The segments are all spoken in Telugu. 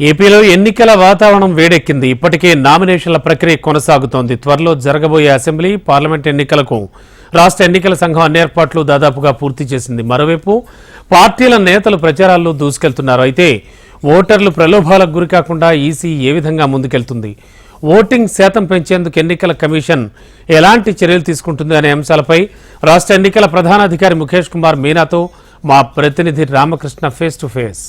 ఏపీలో ఎన్నికల వాతావరణం వేడెక్కింది. ఇప్పటికే నామినేషన్ల ప్రక్రియ కొనసాగుతోంది. త్వరలో జరగబోయే అసెంబ్లీ, పార్లమెంట్ ఎన్నికలకు రాష్ట్ర ఎన్నికల సంఘం అన్ని ఏర్పాట్లు దాదాపుగా పూర్తి చేసింది. మరోవైపు పార్టీల నేతలు ప్రచారాల్లో దూసుకెళ్తున్నారు. అయితే ఓటర్లు ప్రలోభాలకు గురికాకుండా ఈసీ ఏ విధంగా ముందుకెళ్తుంది, ఓటింగ్ శాతం పెంచేందుకు ఎన్నికల కమిషన్ ఎలాంటి చర్యలు తీసుకుంటుంది అనే అంశాలపై రాష్ట్ర ఎన్నికల ప్రధానాధికారి ముఖేష్ కుమార్ మీనాతో మా ప్రతినిధి రామకృష్ణ ఫేస్ టు ఫేస్.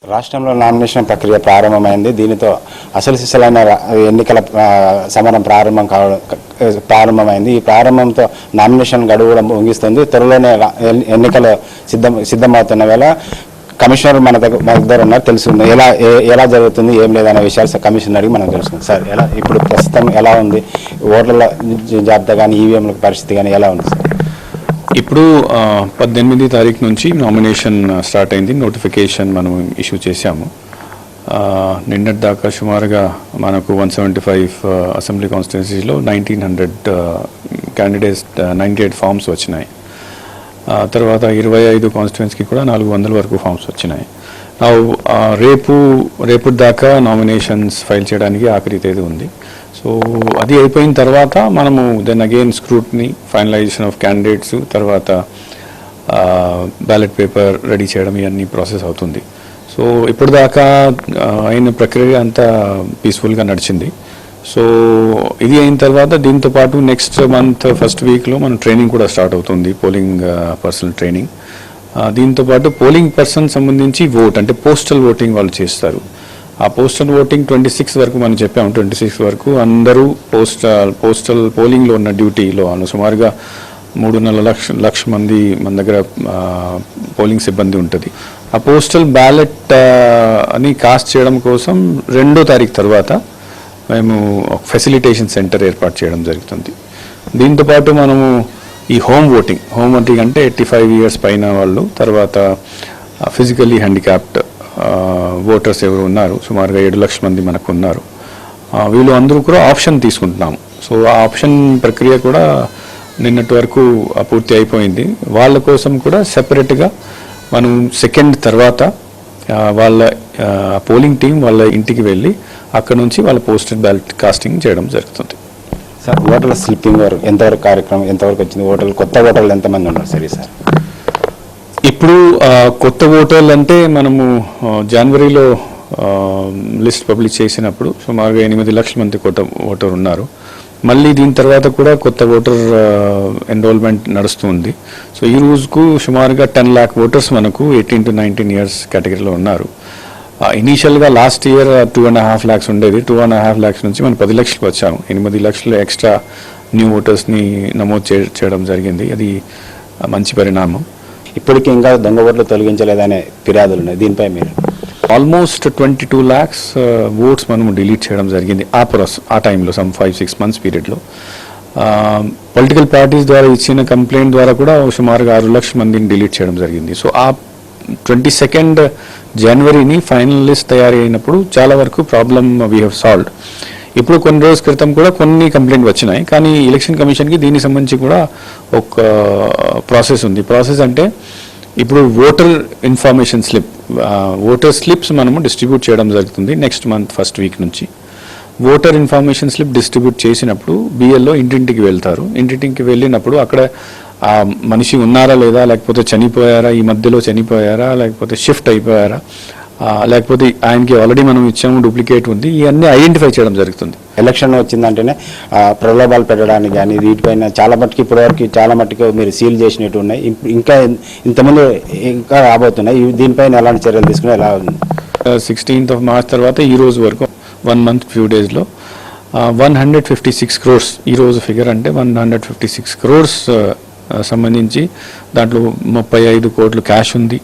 రాష్ట్రంలో నామినేషన్ ప్రక్రియ ప్రారంభమైంది. దీనితో అసలు సిసలైన ఎన్నికల సమరం ప్రారంభమైంది. ఈ ప్రారంభంతో నామినేషన్ గడువు కూడా ముగిస్తుంది. త్వరలోనే ఎన్నికలు సిద్ధమవుతున్న వేళ కమిషనర్ మన దగ్గర ఉన్నారు, తెలుసుకుంది ఎలా జరుగుతుంది, ఏం లేదనే విషయాలు కమిషనర్ అడిగి మనం తెలుసుకుందాం. సార్, ఎలా ఇప్పుడు ప్రస్తుతం ఎలా ఉంది ఓట్ల జాబితా కానీ ఈవీఎంల పరిస్థితి కానీ ఎలా ఉంది సార్? ఇప్పుడు 18 తారీఖు నుంచి నామినేషన్ స్టార్ట్ అయింది. నోటిఫికేషన్ మనం ఇష్యూ చేశాము. నిన్నటి దాకా సుమారుగా మనకు 175 అసెంబ్లీ కాన్స్టిట్యున్సీలో 1900 క్యాండిడేట్స్ 98 ఫామ్స్ వచ్చినాయి. తర్వాత 25 కాన్స్టిట్యున్సీకి కూడా 400 వరకు ఫామ్స్ వచ్చినాయి. రేపు దాకా నామినేషన్స్ ఫైల్ చేయడానికి ఆఖరి తేదీ ఉంది. సో అది అయిపోయిన తర్వాత మనము then again scrutiny, finalization of candidates, తర్వాత బ్యాలెట్ పేపర్ రెడీ చేయడం ఇవన్నీ ప్రాసెస్ అవుతుంది. సో ఇప్పుడు దాకా అయిన ప్రక్రియ అంతా పీస్ఫుల్గా నడిచింది. సో ఇది అయిన తర్వాత దీంతో పాటు నెక్స్ట్ మంత్ ఫస్ట్ వీక్లో మన ట్రైనింగ్ కూడా స్టార్ట్ అవుతుంది, పోలింగ్ పర్సనల్ ట్రైనింగ్. దీంతో పాటు పోలింగ్ పర్సన్ సంబంధించి ఓట్ అంటే పోస్టల్ ఓటింగ్ వాళ్ళు చేస్తారు. ఆ పోస్టల్ ఓటింగ్ 26 వరకు మనం చెప్పాము. 26 వరకు అందరూ పోస్టల్ పోలింగ్లో ఉన్న డ్యూటీలో సుమారుగా 3.5 లక్ష మంది మన దగ్గర పోలింగ్ సిబ్బంది ఉంటుంది. ఆ పోస్టల్ బ్యాలెట్ అని కాస్ట్ చేయడం కోసం 2వ తారీఖు తర్వాత మేము ఫెసిలిటేషన్ సెంటర్ ఏర్పాటు చేయడం జరుగుతుంది. దీంతోపాటు మనము ఈ హోమ్ ఓటింగ్ అంటే 85 ఇయర్స్ పైన వాళ్ళు, తర్వాత ఫిజికల్లీ హ్యాండిక్యాప్డ్ ఓటర్స్ ఎవరు ఉన్నారు, సుమారుగా 7 లక్షల మంది మనకు ఉన్నారు. వీళ్ళు అందరూ కూడా ఆప్షన్ తీసుకుంటున్నాము. సో ఆ ఆప్షన్ ప్రక్రియ కూడా నిన్నటి వరకు పూర్తి అయిపోయింది. వాళ్ళ కోసం కూడా సెపరేట్గా మనం సెకండ్ తర్వాత వాళ్ళ పోలింగ్ టీం వాళ్ళ ఇంటికి వెళ్ళి అక్కడ నుంచి వాళ్ళ పోస్టల్ బ్యాలెట్ కాస్టింగ్ చేయడం జరుగుతుంది. సార్, ఓటర్ల స్లిప్పింగ్ వరకు ఎంతవరకు కార్యక్రమం ఎంతవరకు వచ్చింది? కొత్త ఓటర్లు ఎంతమంది ఉన్నారు సరే సార్? ఇప్పుడు కొత్త ఓటర్లు అంటే మనము జనవరిలో లిస్ట్ పబ్లిష్ చేసినప్పుడు సుమారుగా 8 లక్షల మంది కొత్త ఓటర్ ఉన్నారు. మళ్ళీ దీని తర్వాత కూడా కొత్త ఓటర్ ఎన్రోల్మెంట్ నడుస్తుంది. సో ఈ రోజుకు సుమారుగా 10 lakh ఓటర్స్ మనకు 18 to 19 ఇయర్స్ కేటగిరీలో ఉన్నారు. ఇనీషియల్గా లాస్ట్ ఇయర్ 2.5 lakhs ఉండేది. 2.5 lakhs నుంచి మనం 10 లక్షలకు వచ్చాము. 8 లక్షలు ఎక్స్ట్రా న్యూ ఓటర్స్ని నమోదు చేయడం జరిగింది. అది మంచి పరిణామం. ఇప్పటికీ ఇంకా దొంగ ఓట్లు తొలగించలేదనే ఫిర్యాదులు ఉన్నాయి. దీనిపై మీరు? ఆల్మోస్ట్ 22 lakhs ఓట్స్ మనం డిలీట్ చేయడం జరిగింది ఆ టైంలో, సమ్ 5-6 months పీరియడ్లో. పొలిటికల్ పార్టీస్ ద్వారా ఇచ్చిన కంప్లైంట్ ద్వారా కూడా సుమారుగా 6 లక్షల మందిని డిలీట్ చేయడం జరిగింది. సో ఆ 22nd జనవరిని ఫైనల్ లిస్ట్ తయారీ అయినప్పుడు చాలా వరకు ప్రాబ్లమ్ వీ హ్యావ్ సాల్వ్డ్. ఇప్పుడు కొన్ని రోజుల క్రితం కూడా కొన్ని కంప్లైంట్ వచ్చినాయి, కానీ ఎలక్షన్ కమిషన్కి దీనికి సంబంధించి కూడా ఒక ప్రాసెస్ ఉంది. ప్రాసెస్ అంటే ఇప్పుడు ఓటర్ ఇన్ఫర్మేషన్ ఓటర్ స్లిప్స్ మనము డిస్ట్రిబ్యూట్ చేయడం జరుగుతుంది నెక్స్ట్ మంత్ ఫస్ట్ వీక్ నుంచి. ఓటర్ ఇన్ఫర్మేషన్ స్లిప్ డిస్ట్రిబ్యూట్ చేసినప్పుడు బిఎల్ఓ ఇంటింటికి వెళ్తారు. ఇంటింటికి వెళ్ళినప్పుడు అక్కడ ఆ మనిషి ఉన్నారా లేదా, లేకపోతే చనిపోయారా, ఈ మధ్యలో చనిపోయారా, లేకపోతే షిఫ్ట్ అయిపోయారా, లేకపోతే ఆయనకి ఆల్రెడీ మనం ఇచ్చాము డూప్లికేట్ ఉంది, ఇవన్నీ ఐడెంటిఫై చేయడం జరుగుతుంది. ఎలక్షన్ వచ్చిందంటేనే ప్రలోభాలు పెట్టడానికి కానీ వీటిపైన చాలా మట్టుకు ఇప్పటివరకు చాలా మట్టుకు మీరు సీల్ చేసినట్టు ఉన్నాయి. ఇంకా ఇంతమంది ఇంకా రాబోతున్నాయి. దీనిపైన ఎలాంటి చర్యలు తీసుకుని ఎలా ఉంది? 16th of March తర్వాత ఈ రోజు వరకు 1 month few daysలో 156 crores ఈ రోజు ఫిగర్ అంటే 156 crores సంబంధించి దాంట్లో 35 కోట్లు క్యాష్ ఉంది,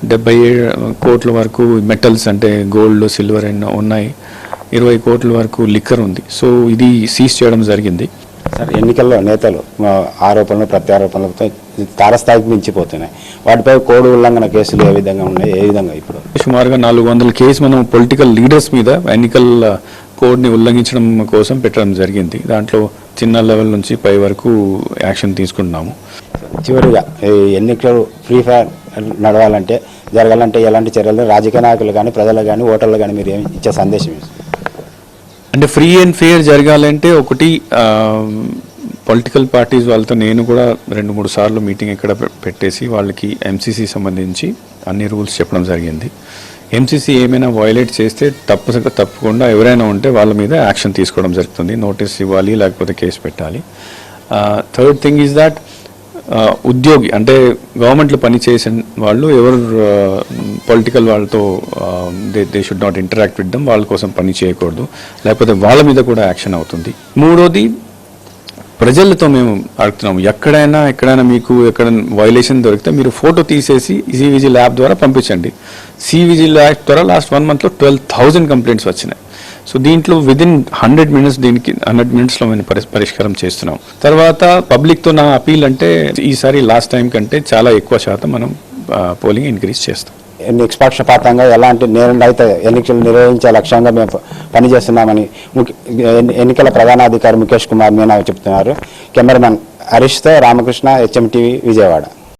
77 కోట్ల వరకు మెటల్స్ అంటే గోల్డ్, సిల్వర్ ఉన్నాయి, 20 కోట్ల వరకు లిక్కర్ ఉంది. సో ఇది సీజ్ చేయడం జరిగింది. సార్, ఎన్నికల్లో నేతలు ఆరోపణలు ప్రత్యారోపణలతో తారస్థాయికి మించిపోతున్నాయి. వాటిపై కోడ్ ఉల్లంఘన కేసులు ఏ విధంగా ఉన్నాయి, ఏ విధంగా? ఇప్పుడు సుమారుగా 400 కేసు మనం పొలిటికల్ లీడర్స్ మీద ఎన్నికల కోడ్ని ఉల్లంఘించడం కోసం పెట్టడం జరిగింది. దాంట్లో చిన్న లెవెల్ నుంచి పై వరకు యాక్షన్ తీసుకుంటున్నాము. చివరిగా ఎన్నికలు ఫ్రీ ఫైర్ నడవాలంటే జరగాలంటే ఎలాంటి చర్యలు రాజకీయ నాయకులు కానీ ప్రజలు కానీ ఓటర్లు కానీ మీరు ఏమి ఇచ్చే సందేశం ఏంటి? అంటే ఫ్రీ అండ్ ఫెయిర్ జరగాలంటే ఒకటి పొలిటికల్ పార్టీస్ వాళ్ళతో నేను కూడా 2-3 సార్లు మీటింగ్ ఇక్కడ పెట్టేసి వాళ్ళకి ఎంసీసీ సంబంధించి అన్ని రూల్స్ చెప్పడం జరిగింది. ఎంసీసీ ఏమైనా వయలేట్ చేస్తే తప్పకుండా ఎవరైనా ఉంటే వాళ్ళ మీద యాక్షన్ తీసుకోవడం జరుగుతుంది, నోటీస్ ఇవ్వాలి లేకపోతే కేసు పెట్టాలి. థర్డ్ థింగ్ ఈజ్ దాట్ ఉద్యోగి అంటే గవర్నమెంట్లో పనిచేసిన వాళ్ళు ఎవరు పొలిటికల్ వాళ్ళతో they should not interact with them, వాళ్ళ కోసం పని చేయకూడదు, లేకపోతే వాళ్ళ మీద కూడా యాక్షన్ అవుతుంది. మూడోది ప్రజలతో మేము అడుగుతున్నాము, ఎక్కడైనా మీకు ఎక్కడ వైలేషన్ దొరికితే మీరు ఫోటో తీసేసి సివిజీ ల్యాబ్ ద్వారా పంపించండి. సివిజీ ల్యాబ్ ద్వారా లాస్ట్ 1 monthలో 12,000 కంప్లైంట్స్ వచ్చినాయి. సో దీంట్లో విదిన్ 100 minutes దీనికి 100 minutesలో మేము పరిష్కారం చేస్తున్నాం. తర్వాత పబ్లిక్తో నా అపీల్ అంటే ఈసారి లాస్ట్ టైం కంటే చాలా ఎక్కువ శాతం మనం పోలింగ్ ఇంక్రీజ్ చేస్తాం. నిష్పక్షపాతంగా ఎలాంటి నేరరహిత ఎన్నికలు నిర్వహించే లక్ష్యంగా మేము పనిచేస్తున్నామని ఎన్నికల ప్రధానాధికారి ముఖేష్ కుమార్ మీనా చెప్తున్నారు. కెమెరామెన్ హరీష్తో రామకృష్ణ, HM TV, విజయవాడ.